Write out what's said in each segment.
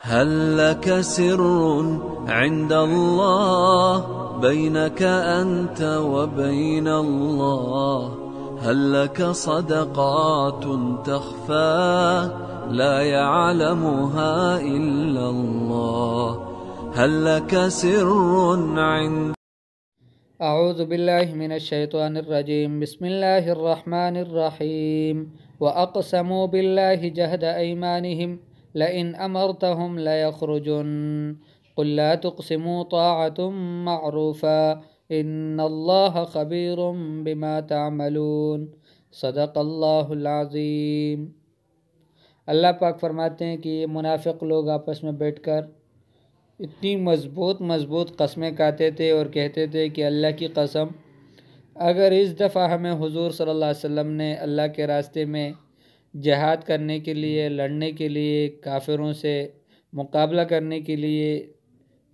هل لك سر عند الله بينك أنت وبين الله؟ هل لك صدقات تخفى لا يعلمها إلا الله؟ هل لك سر عند اعوذ باللہ من الشیطان الرجیم بسم اللہ الرحمن الرحیم واقسموا باللہ جہد ایمانہم لئن امرتهم لیخرجن قل لا تقسموا طاعۃ معروفا ان اللہ خبیر بما تعملون صدق اللہ العظیم۔ اللہ پاک فرماتے ہیں کہ یہ منافق لوگ آپس میں بیٹھ کر اتنی مضبوط قسمیں کھاتے تھے اور کہتے تھے کہ اللہ کی قسم، اگر اس دفعہ ہمیں حضور صلی اللہ علیہ وسلم نے اللہ کے راستے میں جہاد کرنے کے لیے، لڑنے کے لیے، کافروں سے مقابلہ کرنے کے لیے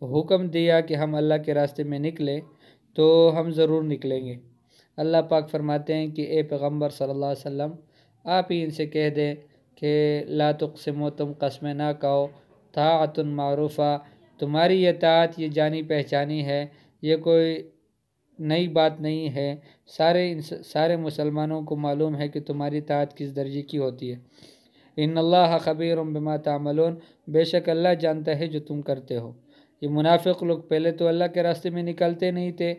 حکم دیا کہ ہم اللہ کے راستے میں نکلیں تو ہم ضرور نکلیں گے۔ اللہ پاک فرماتے ہیں کہ اے پیغمبر صلی اللہ علیہ وسلم، آپ ہی ان سے کہہ دیں کہ لا تقسمو، تم قسمیں نہ کہو، طاعۃ معروفہ، تمہاری یہ اطاعت یہ جانی پہچانی ہے، یہ کوئی نئی بات نہیں ہے، سارے مسلمانوں کو معلوم ہے کہ تمہاری اطاعت کس درجے کی ہوتی ہے۔ ان اللہ خبیر بما تعملون، بے شک اللہ جانتا ہے جو تم کرتے ہو۔ یہ منافق لوگ پہلے تو اللہ کے راستے میں نکلتے نہیں تھے،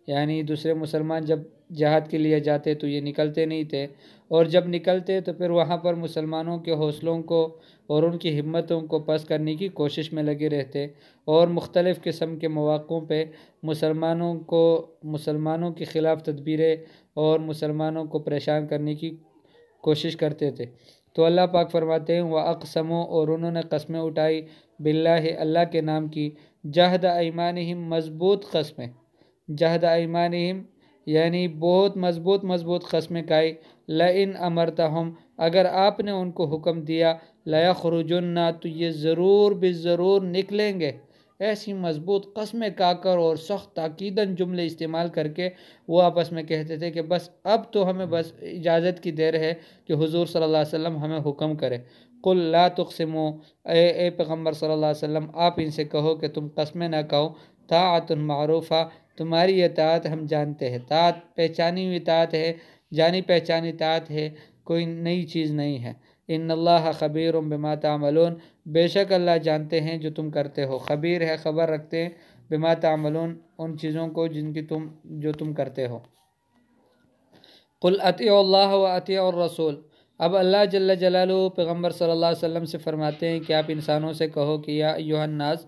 یعنی دوسرے مسلمان جب جہاد کے لیے جاتے تو یہ نکلتے نہیں تھے، اور جب نکلتے تو پھر وہاں پر مسلمانوں کے حوصلوں کو اور ان کی ہمتوں کو پست کرنے کی کوشش میں لگے رہتے، اور مختلف قسم کے مواقعوں پہ مسلمانوں کے خلاف تدبیریں اور مسلمانوں کو پریشان کرنے کی کوشش کرتے تھے۔ تو اللہ پاک فرماتے ہیں وَأَقْسَمُوا، اور انہوں نے قسمیں اٹھائی، باللہ، اللہ کے نام کی، جہد ایمانہم، مضبوط قسمیں، جہد ایمانہم یعنی بہت مضبوط قسمیں کھائی، لئن امرتہم، اگر آپ نے ان کو حکم دیا، لیخرجن، تو یہ ضرور بالضرور نکلیں گے۔ ایسی مضبوط قسمیں کھا کر اور سخت تاکیداً جملے استعمال کر کے وہ آپس میں کہتے تھے کہ بس اب تو ہمیں بس اجازت کی دیر ہے کہ حضور صلی اللہ علیہ وسلم ہمیں حکم کرے۔ قل لا تقسموا، اے پیغمبر صلی اللہ علیہ وسلم آپ ان سے کہو کہ تم قسمیں نہ کہو، طاعۃ معروفہ، تمہاری اطاعت ہم جانتے ہیں، طاعت پہچانی ہوئی اطاعت ہے، جانی پہچانی اطاعت ہے، کوئی نئی چیز نہیں ہے۔ ان اللہ خبیر بما تعملون، بے شک اللہ جانتے ہیں جو تم کرتے ہو، خبیر ہے، خبر رکھتے ہیں، بما تعملون، ان چیزوں کو جو تم کرتے ہو۔ قل اطیعوا اللہ و اطیعوا الرسول، اب اللہ جل جلالہ پیغمبر صلی اللہ علیہ وسلم سے فرماتے ہیں کہ آپ انسانوں سے کہو کہ یا ایھا الناس،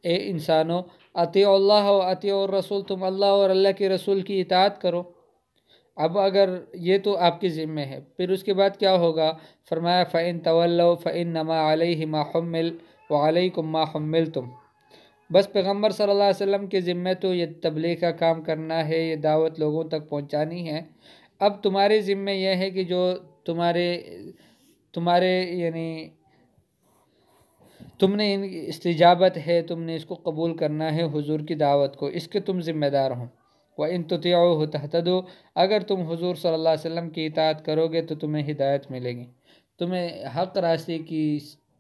اے انسانوں، اطیعوا اللہ و اطیعوا الرسول، تم اللہ اور اللہ کے رسول کی اطاعت کرو۔ اب اگر یہ تو آپ کے ذمہ ہے، پھر اس کے بعد کیا ہوگا؟ فرمایا فَإِن تَوَلَّوْا فَإِنَّمَا عَلَيْهِ مَا حُمِّلَ وَعَلَيْكُمْ مَا حُمِّلْتُمْ، بس پیغمبر صلی اللہ علیہ وسلم کے ذمہ تو یہ تبلیغ کا کام کرنا ہے، یہ دعوت لوگوں تک پہنچانی ہے۔ اب تمہارے ذمہ یہ ہے کہ جو تمہارے یعنی تم نے استجابت ہے، تم نے اس کو قبول کرنا ہے، حضور کی دعوت کو، اس کے تم ذمہ دار ہو۔ وَإِن تُطِيعُوهُ تَهْتَدُوا، اگر تم حضور صلی اللہ علیہ وسلم کی اطاعت کرو گے تو تمہیں ہدایت ملے گی، تمہیں حق راستے کی،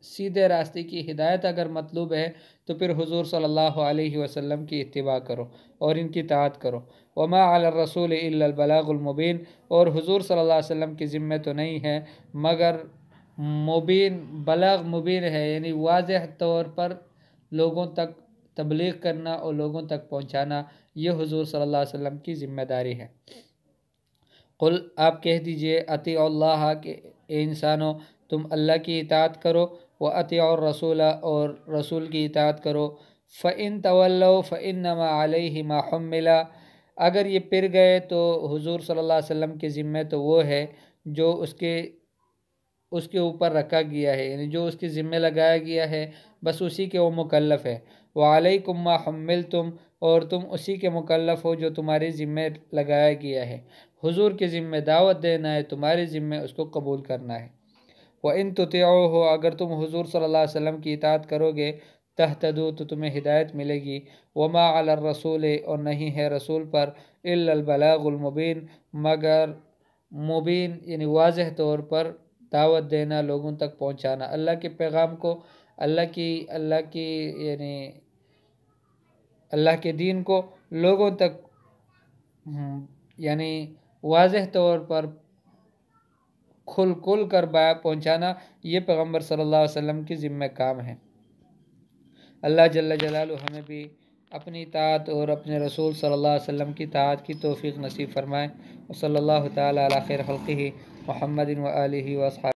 سیدھے راستے کی ہدایت اگر مطلوب ہے تو پھر حضور صلی اللہ علیہ وسلم کی اتباع کرو اور ان کی اطاعت کرو۔ وَمَا عَلَى الرَّسُولِ إِلَّا الْبَلَاغُ الْمُبِينُ، اور حضور صلی اللہ علیہ وسلم کی ذمہ تو نہیں ہے مگر بلاغ مبین ہے، یعنی واضح طور پر لوگوں تک تبلیغ کرنا اور لوگوں تک پہنچانا، یہ حضور صلی اللہ علیہ وسلم کی ذمہ داری ہے۔ قل، آپ کہہ دیجئے، اطیعوا اللہ، کہ اے انسانوں تم اللہ کی اطاعت کرو، وَأَطِيعُوا الرَّسُولَ، اور رسول کی اطاعت کرو، فَإِن تَوَلَّوْا فَإِنَّمَا عَلَيْهِ مَا حُمِّلَ، اگر یہ پھر گئے تو حضور صلی اللہ علیہ وسلم کے ذمہ تو وہ ہے جو اس کے اوپر رکھا گیا ہے، یعنی جو اس کے ذمہ لگایا گیا ہے بس اسی کے وہ مکلف ہے۔ وَعَلَيْكُمْ مَا حُمِّلْتُمْ، اور تم اسی کے مکلف ہو جو تمہارے ذمہ لگایا گیا ہے۔ حضور کے ذمہ دعوت دینا ہے، تمہارے ذمہ اس کو قبول کرنا ہے۔ وَإِن تُطِيعُوهُ، اگر تم حضور صلی اللہ علیہ وسلم کی اطاعت کرو گے، تَهْتَدُوا، تو تمہیں ہدایت ملے گی۔ وَمَا عَلَى الرَّسُولِ، اور نہیں ہے رسول پر، إِلَّا الْبَلَاغُ الْمُبِينُ، مگر مبین یعنی واضح طور پر دعوت دینا، لوگوں تک پہنچانا، اللہ کے پیغام کو اللہ کی یعنی اللہ کے دین کو لوگوں تک یعنی واضح طور پر کھل کر پہنچانا، یہ پیغمبر صلی اللہ علیہ وسلم کی ذمہ کام ہے۔ اللہ جل جلالہ ہمیں بھی اپنی اطاعت اور اپنے رسول صلی اللہ علیہ وسلم کی اطاعت کی توفیق نصیب فرمائے۔ وصلی اللہ تعالی علی خیر خلقہ محمد و آلہ و اصحابہ۔